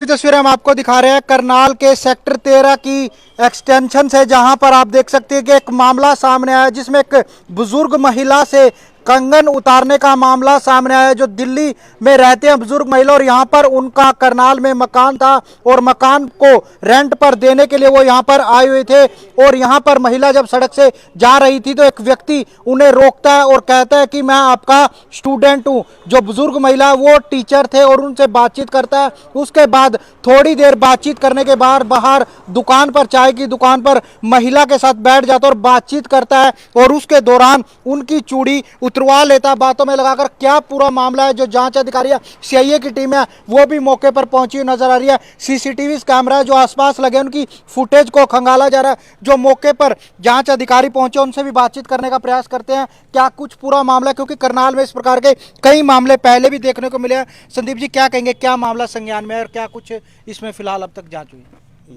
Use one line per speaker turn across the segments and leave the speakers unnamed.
तस्वीरें हम आपको दिखा रहे हैं करनाल के सेक्टर 13 की एक्सटेंशन से, जहां पर आप देख सकते हैं कि एक मामला सामने आया जिसमें एक बुजुर्ग महिला से कंगन उतारने का मामला सामने आया। जो दिल्ली में रहते हैं बुजुर्ग महिला और यहां पर उनका करनाल में मकान था और मकान को रेंट पर देने के लिए वो यहां पर आए हुए थे और यहां पर महिला जब सड़क से जा रही थी तो एक व्यक्ति उन्हें रोकता है और कहता है कि मैं आपका स्टूडेंट हूं। जो बुजुर्ग महिला वो टीचर थे और उनसे बातचीत करता है। उसके बाद थोड़ी देर बातचीत करने के बाद बाहर दुकान पर, चाय की दुकान पर महिला के साथ बैठ जाता है और बातचीत करता है और उसके दौरान उनकी चूड़ी उतरवा लेता है बातों में लगाकर। क्या पूरा मामला है, जो जांच अधिकारी सीआईए की टीम है वो भी मौके पर पहुंची हुई नजर आ रही है। सीसीटीवी कैमरा जो आसपास लगे उनकी फुटेज को खंगाला जा रहा है। जो मौके पर जांच अधिकारी पहुंचे उनसे भी बातचीत करने का प्रयास करते हैं क्या कुछ पूरा मामला, क्योंकि करनाल में इस प्रकार के कई मामले पहले भी देखने को मिले हैं। संदीप जी, क्या कहेंगे, क्या मामला संज्ञान में है और क्या कुछ इसमें फिलहाल अब तक जांच हुई?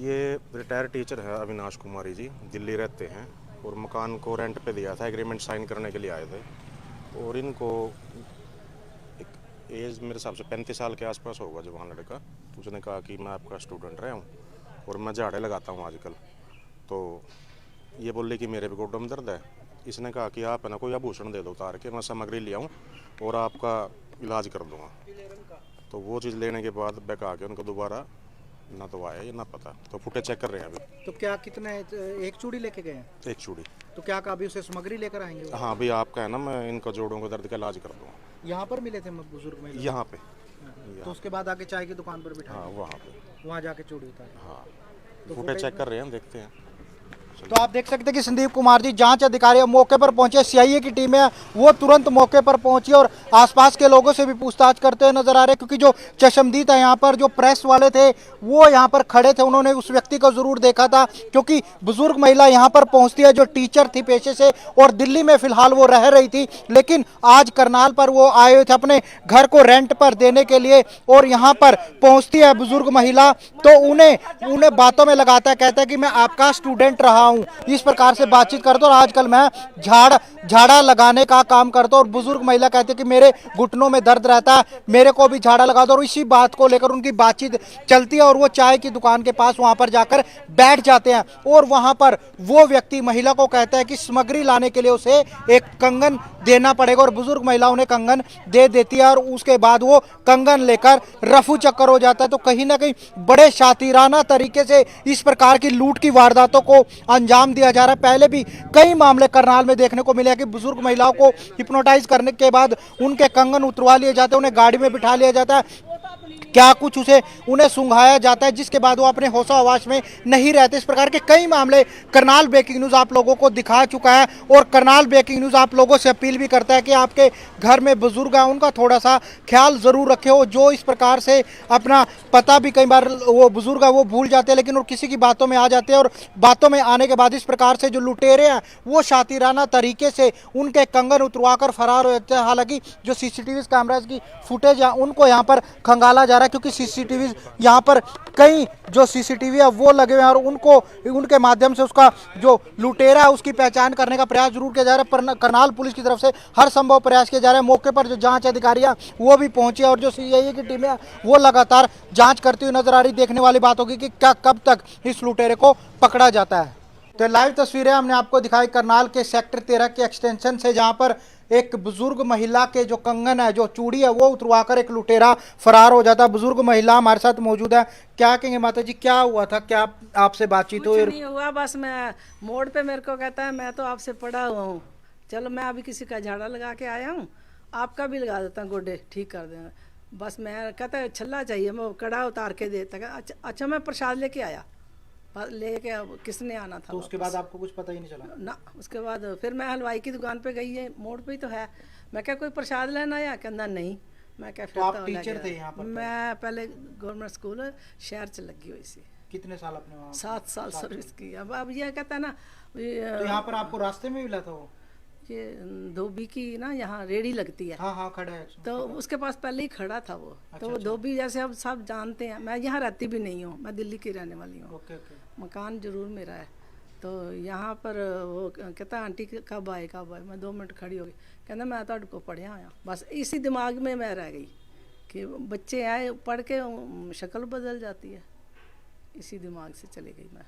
ये रिटायर्ड टीचर है अविनाश कुमारी जी, दिल्ली रहते हैं और मकान को रेंट पे दिया था, एग्रीमेंट साइन करने के लिए आए थे और इनको एक एज मेरे हिसाब से 35 साल के आसपास होगा जवान लड़का। तो उसने कहा कि मैं आपका स्टूडेंट रहा हूँ और मैं झाड़े लगाता हूँ आजकल। तो ये बोले कि मेरे भी घुटनों में दर्द है। इसने कहा कि आप है ना कोई आभूषण दे दो उतार के, मैं सामग्री ले आऊँ और आपका इलाज कर दूँगा। तो वो चीज़ लेने के बाद बहका के उनको दोबारा ना तो आया ये ना पता, तो फुटेज चेक कर रहे हैं अभी।
तो क्या कितने, एक चूड़ी लेके गए हैं?
एक चूड़ी।
तो क्या अभी उसे सामग्री लेकर आएंगे?
हाँ अभी आपका है ना, मैं इनका जोड़ों को दर्द का इलाज कर दूँगा।
यहाँ पर मिले थे बुजुर्ग महिला?
यहाँ पे।
तो उसके बाद आके चाय की दुकान पर बिठा?
हाँ वहाँ पे।
वहाँ जाके चूड़ी उतारी?
हाँ फुटेज चेक कर रहे हैं, देखते हैं।
तो आप देख सकते हैं कि संदीप कुमार जी जांच अधिकारी मौके पर पहुंचे, सीआईए की टीम है वो तुरंत मौके पर पहुंची और आसपास के लोगों से भी पूछताछ करते हुए नजर आ रहे हैं। क्योंकि जो चश्मदीद है यहाँ पर, जो प्रेस वाले थे वो यहाँ पर खड़े थे, उन्होंने उस व्यक्ति को जरूर देखा था। क्योंकि बुजुर्ग महिला यहाँ पर पहुंचती है, जो टीचर थी पेशे से और दिल्ली में फिलहाल वो रह रही थी, लेकिन आज करनाल पर वो आए हुए थे अपने घर को रेंट पर देने के लिए और यहाँ पर पहुंचती है बुजुर्ग महिला तो उन्हें बातों में लगाता है, कहता है कि मैं आपका स्टूडेंट रहा हूं, इस प्रकार से बातचीत करता हूं और आजकल मैं झाड़ा लगाने का काम करता हूं। और बुजुर्ग महिला कहती है कि मेरे घुटनों में दर्द रहता है, मेरे को भी झाड़ा लगा दो। और इसी बात को लेकर उनकी बातचीत चलती है और वो चाय की दुकान के पास वहां पर जाकर बैठ जाते हैं और वहां पर वो व्यक्ति महिला को कहता है कि सामग्री लाने के लिए उसे एक कंगन देना पड़ेगा और बुजुर्ग महिला उन्हें कंगन दे देती है और उसके बाद वो कंगन लेकर रफू चक्कर हो जाता है। तो कहीं ना कहीं बड़े शातिराना तरीके से इस प्रकार की लूट की वारदातों को अंजाम दिया जा रहा है। पहले भी कई मामले करनाल में देखने को मिले हैं कि बुजुर्ग महिलाओं को हिप्नोटाइज करने के बाद उनके कंगन उतरवा लिए जाते हैं, उन्हें गाड़ी में बिठा लिया जाता है, क्या कुछ उन्हें सुंघाया जाता है, जिसके बाद वो अपने होशो हवास में नहीं रहते। इस प्रकार के कई मामले करनाल ब्रेकिंग न्यूज़ आप लोगों को दिखा चुका है और करनाल ब्रेकिंग न्यूज़ आप लोगों से अपील भी करता है कि आपके घर में बुजुर्ग हैं उनका थोड़ा सा ख्याल ज़रूर रखें। हो जो इस प्रकार से अपना पता भी कई बार वो बुजुर्ग है वो भूल जाते हैं, लेकिन वो किसी की बातों में आ जाते हैं और बातों में आने के बाद इस प्रकार से जो लुटेरे हैं वो शातिराना तरीके से उनके कंगन उतरवा कर फरार हो जाते हैं। हालांकि जो सीसीटीवी कैमराज की फुटेज है उनको यहाँ पर खंगाला जा रहा है, क्योंकि सीसीटीवी यहाँ पर कई जो सीसीटीवी है वो लगे हुए हैं और उनके माध्यम से उसका जो लुटेरा है उसकी पहचान करने का प्रयास जरूर किया जा रहा है। पर करनाल पुलिस की तरफ से हर संभव प्रयास किया जा रहा है। मौके पर जो जांच अधिकारी है वो भी पहुंचे और जो सीआईए की टीम है वो लगातार जांच करती हुई नजर आ रही। देखने वाली बात होगी कि क्या कब तक इस लुटेरे को पकड़ा जाता है। तो लाइव तस्वीरें हमने आपको दिखाई करनाल के सेक्टर 13 के एक्सटेंशन से, जहां पर एक बुजुर्ग महिला के जो कंगन है, जो चूड़ी है वो उतरवाकर एक लुटेरा फरार हो जाता है। बुजुर्ग महिला हमारे साथ मौजूद है। क्या कहेंगे माता जी, क्या हुआ था, क्या आपसे बातचीत हुई?
नहीं हुआ, बस मैं मोड़ पे मेरे को कहता है मैं तो आपसे पढ़ा हुआ हूँ, चलो मैं अभी किसी का झाड़ा लगा के आया हूँ, आपका भी लगा देता हूँ, गोडे ठीक कर देना। बस मैं कहता है छल्ला चाहिए, मैं कड़ा उतार के देता। अच्छा मैं प्रसाद लेके आया, लेके किसने आना था।
तो उसके बाद आपको कुछ पता ही नहीं चला
ना? उसके बाद फिर मैं हलवाई की दुकान पे गई है, मोड़ पे ही तो है। मैं क्या कोई प्रसाद लेना आया? कहना नहीं। मैं क्या,
तो आप टीचर थे यहाँ पर?
मैं पहले गवर्नमेंट स्कूल शहर च लगी हुई सी।
कितने साल आपने वहाँ?
7 साल सर्विस की। अब ये कहता है ना,
तो यहाँ पर आपको रास्ते में मिला था वो?
ये धोबी की ना यहाँ रेड़ी लगती है।
हाँ हाँ खड़ा है
तो उसके पास पहले ही खड़ा था वो। तो वो धोबी जैसे अब सब जानते हैं। मैं यहाँ रहती भी नहीं हूँ, मैं दिल्ली की रहने वाली हूँ। मकान जरूर मेरा है। तो यहाँ पर वो कहता आंटी कब आए कब आए। मैं 2 मिनट खड़ी हो गई, कहना मैं तो को पढ़िया आया। बस इसी दिमाग में मैं रह गई कि बच्चे आए पढ़ के शक्ल बदल जाती है, इसी दिमाग से चली गई मैं।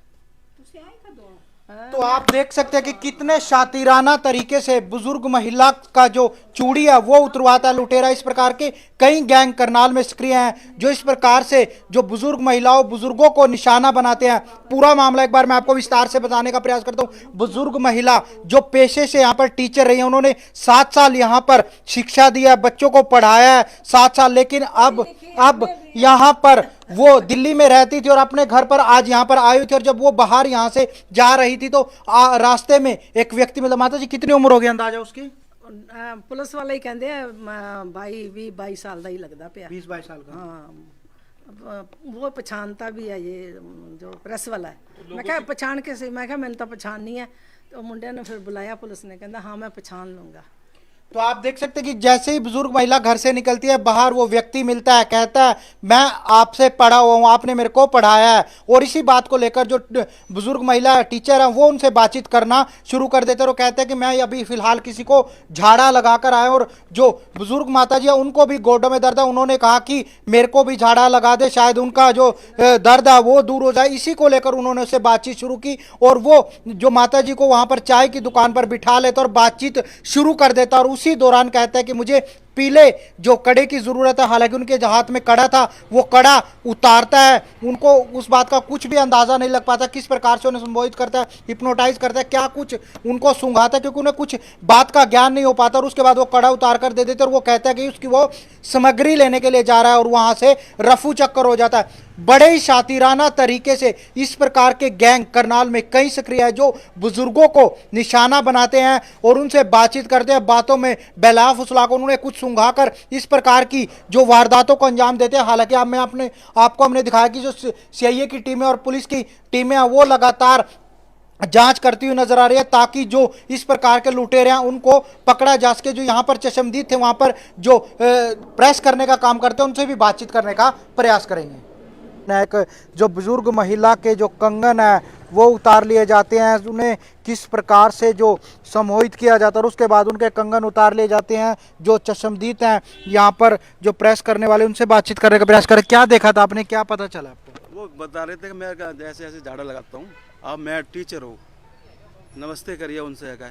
तो आप देख सकते हैं कि कितने शातिराना तरीके से बुजुर्ग महिला का जो चूड़ी है वो उतरवाता है लुटेरा। इस प्रकार के कई गैंग करनाल में सक्रिय हैं जो इस प्रकार से जो बुजुर्ग महिलाओं बुजुर्गों को निशाना बनाते हैं। पूरा मामला एक बार मैं आपको विस्तार से बताने का प्रयास करता हूं। बुजुर्ग महिला जो पेशे से यहाँ पर टीचर रही है, उन्होंने 7 साल यहाँ पर शिक्षा दी है, बच्चों को पढ़ाया है 7 साल, लेकिन अब यहाँ पर वो दिल्ली में रहती थी और अपने घर पर आज यहाँ पर आई हुई थी। और जब वो बाहर यहाँ से जा रही थी तो रास्ते में एक व्यक्ति मिला। माता जी कितनी उम्र हो गई अंदाजा उसकी?
पुलिस वाले ही कहते हैं भाई 22 साल का ही लगता पिया।
20-22 साल का।
हाँ, वो पहचानता भी है ये जो प्रेस वाला है। मैं क्या पहचान के से, मैं क्या मैंने तो पहचान नहीं है। तो मुंडे ने फिर बुलाया पुलिस ने, कहता हाँ मैं पहचान लूँगा।
तो आप देख सकते हैं कि जैसे ही बुजुर्ग महिला घर से निकलती है बाहर वो व्यक्ति मिलता है, कहता है मैं आपसे पढ़ा हुआ हूँ, आपने मेरे को पढ़ाया है। और इसी बात को लेकर जो बुजुर्ग महिला टीचर है वो उनसे बातचीत करना शुरू कर देते हैं और कहते हैं कि मैं अभी फिलहाल किसी को झाड़ा लगा कर आया। और जो बुजुर्ग माता जी है उनको भी गोडों में दर्द है, उन्होंने कहा कि मेरे को भी झाड़ा लगा दे, शायद उनका जो दर्द है वो दूर हो जाए। इसी को लेकर उन्होंने उससे बातचीत शुरू की और वो जो माता जी को वहाँ पर चाय की दुकान पर बिठा लेता और बातचीत शुरू कर देता। और उसी दौरान कहता है कि मुझे पीले जो कड़े की जरूरत है। हालांकि उनके जो हाथ में कड़ा था वो कड़ा उतारता है। उनको उस बात का कुछ भी अंदाजा नहीं लग पाता किस प्रकार से उन्हें संबोधित करता है, हिप्नोटाइज करता है, क्या कुछ उनको सूंघाता है, क्योंकि उन्हें कुछ बात का ज्ञान नहीं हो पाता। और उसके बाद वो कड़ा उतार कर दे देते और वो कहता है कि उसकी वो सामग्री लेने के लिए जा रहा है और वहां से रफू चक्कर हो जाता है। बड़े ही शातिराना तरीके से इस प्रकार के गैंग करनाल में कई सक्रिय है जो बुजुर्गों को निशाना बनाते हैं और उनसे बातचीत करते हैं, बातों में बहला फुसला कर उन्हें कुछ सूंघाकर इस प्रकार की जो वारदातों को अंजाम देते हैं। हालांकि आपको हमने दिखाया कि जो सीआईए की टीमें और पुलिस की टीमें हैं वो लगातार जांच करती हुई नजर आ रही है ताकि जो इस प्रकार के लुटेरे हैं उनको पकड़ा जा सके। जो यहाँ पर चशमदीद थे वहां पर जो प्रेस करने का काम करते हैं उनसे भी बातचीत करने का प्रयास करेंगे। एक जो बुजुर्ग महिला के जो कंगन है वो उतार लिए जाते हैं, उन्हें किस प्रकार से जो सम्मोहित किया जाता है और उसके बाद उनके कंगन उतार लिए जाते हैं। जो चशमदीद हैं यहाँ पर जो प्रेस करने वाले उनसे बातचीत करने का प्रयास करें। क्या देखा था आपने, क्या पता चला आपको?
वो बता रहे थे कि मैं ऐसे ऐसे झाड़ा लगाता हूँ, अब मैं टीचर हूँ, नमस्ते करिए उनसे। कहा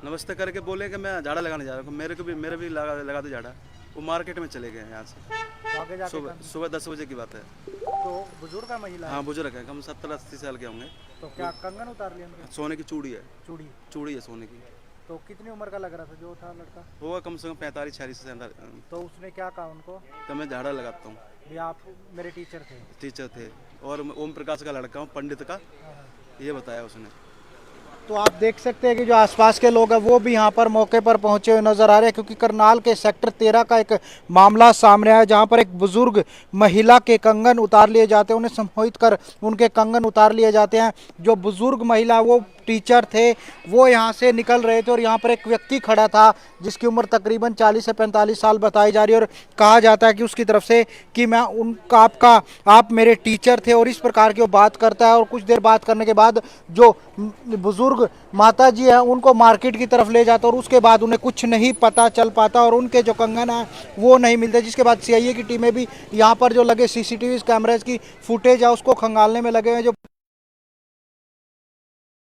नमस्ते करके बोले कि मैं झाड़ा लगाने जा रहा हूँ, मेरे भी लगा दो झाड़ा। वो मार्केट में चले गए यहाँ से। सुबह 10 बजे की बात है।
तो बुजुर्ग है महिला?
हाँ बुजुर्ग है, कम 70-80 साल के होंगे।
तो क्या कंगन उतार लिया उनके?
सोने की चूड़ी है।
चूड़ी
है सोने की।
तो कितनी उम्र का लग रहा था जो था लड़का?
होगा कम से कम 45-46 से अंदर।
तो उसने क्या कहा उनको?
तो मैं झाड़ा लगाता हूँ।
ये आप मेरे टीचर थे
और ओम प्रकाश का लड़का हूँ, पंडित का, ये बताया उसने।
तो आप देख सकते हैं कि जो आसपास के लोग हैं वो भी यहाँ पर मौके पर पहुंचे हुए नजर आ रहे हैं, क्योंकि करनाल के सेक्टर 13 का एक मामला सामने आया जहाँ पर एक बुजुर्ग महिला के कंगन उतार लिए जाते हैं, उन्हें सम्मोहित कर उनके कंगन उतार लिए जाते हैं। जो बुजुर्ग महिला वो टीचर थे, वो यहाँ से निकल रहे थे और यहाँ पर एक व्यक्ति खड़ा था जिसकी उम्र तकरीबन 40 से 45 साल बताई जा रही है और कहा जाता है कि उसकी तरफ से कि मैं आप मेरे टीचर थे और इस प्रकार की वो बात करता है। और कुछ देर बात करने के बाद जो बुजुर्ग माता जी है उनको मार्केट की तरफ ले जाता और उसके बाद उन्हें कुछ नहीं पता चल पाता और उनके जो कंगन है वो नहीं मिलते। जिसके बाद सीआईए की टीमें भी यहाँ पर जो लगे सीसीटीवी कैमरेज की फुटेज है उसको खंगालने में लगे हुए। जो